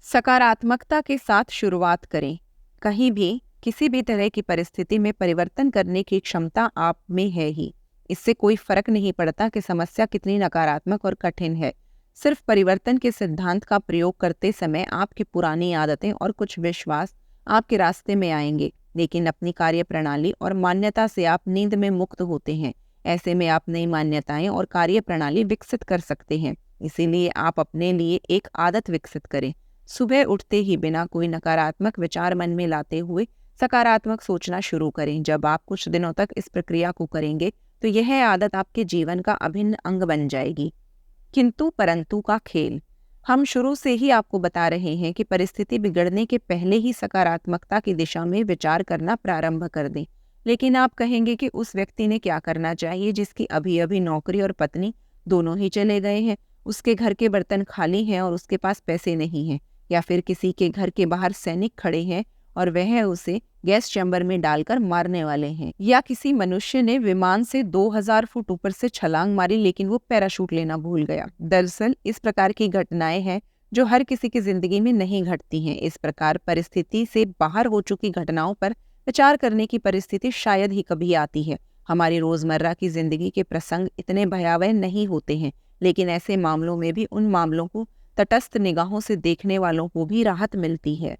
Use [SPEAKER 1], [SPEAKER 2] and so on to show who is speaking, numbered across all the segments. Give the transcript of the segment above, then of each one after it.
[SPEAKER 1] सकारात्मकता के साथ शुरुआत करें। कहीं भी किसी भी तरह की परिस्थिति में परिवर्तन करने की क्षमता आप में है ही। इससे कोई फर्क नहीं पड़ता कि समस्या कितनी नकारात्मक और कठिन है। सिर्फ परिवर्तन के सिद्धांत का प्रयोग करते समय आपकी पुरानी आदतें और कुछ विश्वास आपके रास्ते में आएंगे, लेकिन अपनी कार्य प्रणाली और मान्यता से आप नींद में मुक्त होते हैं। ऐसे में आप नई मान्यताएं और कार्य प्रणाली विकसित कर सकते हैं। इसीलिए आप अपने लिए एक आदत विकसित करें। सुबह उठते ही बिना कोई नकारात्मक विचार मन में लाते हुए सकारात्मक सोचना शुरू करें। जब आप कुछ दिनों तक इस प्रक्रिया को करेंगे तो यह आदत आपके जीवन का अभिन्न अंग बन जाएगी। किंतु परंतु का खेल। हम शुरू से ही आपको बता रहे हैं कि परिस्थिति बिगड़ने के पहले ही सकारात्मकता की दिशा में विचार करना प्रारंभ कर दें। लेकिन आप कहेंगे कि उस व्यक्ति ने क्या करना चाहिए जिसकी अभी अभी नौकरी और पत्नी दोनों ही चले गए हैं, उसके घर के बर्तन खाली हैं और उसके पास पैसे नहीं हैं। या फिर किसी के घर के बाहर सैनिक खड़े हैं और वह उसे गैस चैम्बर में डालकर मारने वाले हैं। या किसी मनुष्य ने विमान से 2000 फुट ऊपर से छलांग मारी लेकिन वो पैराशूट लेना भूल गया। दरअसल इस प्रकार की घटनाएं हैं जो हर किसी की जिंदगी में नहीं घटती हैं। इस प्रकार परिस्थिति से बाहर हो चुकी घटनाओं पर विचार करने की परिस्थिति शायद ही कभी आती है। हमारी रोजमर्रा की जिंदगी के प्रसंग इतने भयावह नहीं होते हैं, लेकिन ऐसे मामलों में भी उन मामलों को तटस्थ निगाहों से देखने वालों को भी राहत मिलती है।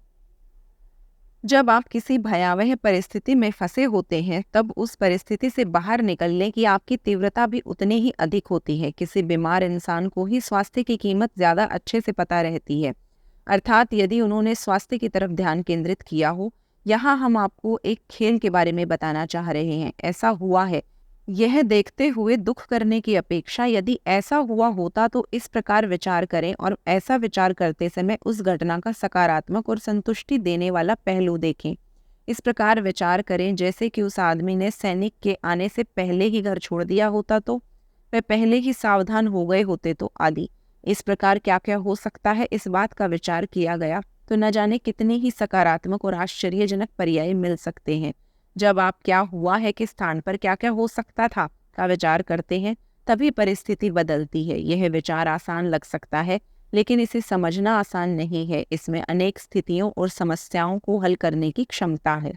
[SPEAKER 1] जब आप किसी भयावह परिस्थिति में फंसे होते हैं तब उस परिस्थिति से बाहर निकलने की आपकी तीव्रता भी उतनी ही अधिक होती है। किसी बीमार इंसान को ही स्वास्थ्य की कीमत ज़्यादा अच्छे से पता रहती है, अर्थात यदि उन्होंने स्वास्थ्य की तरफ ध्यान केंद्रित किया हो। यहाँ हम आपको एक खेल के बारे में बताना चाह रहे हैं। ऐसा हुआ है, यह देखते हुए दुख करने की अपेक्षा यदि ऐसा हुआ होता तो इस प्रकार विचार करें, और ऐसा विचार करते समय उस घटना का सकारात्मक और संतुष्टि देने वाला पहलू देखें। इस प्रकार विचार करें जैसे कि उस आदमी ने सैनिक के आने से पहले ही घर छोड़ दिया होता तो, वह पहले ही सावधान हो गए होते तो, आदि। इस प्रकार क्या क्या हो सकता है, इस बात का विचार किया गया तो न जाने कितने ही सकारात्मक और आश्चर्यजनक पर्याय मिल सकते हैं। जब आप क्या हुआ है के स्थान पर क्या क्या हो सकता था का विचार करते हैं, तभी परिस्थिति बदलती है। यह विचार आसान लग सकता है, लेकिन इसे समझना आसान नहीं है। इसमें अनेक स्थितियों और समस्याओं को हल करने की क्षमता है।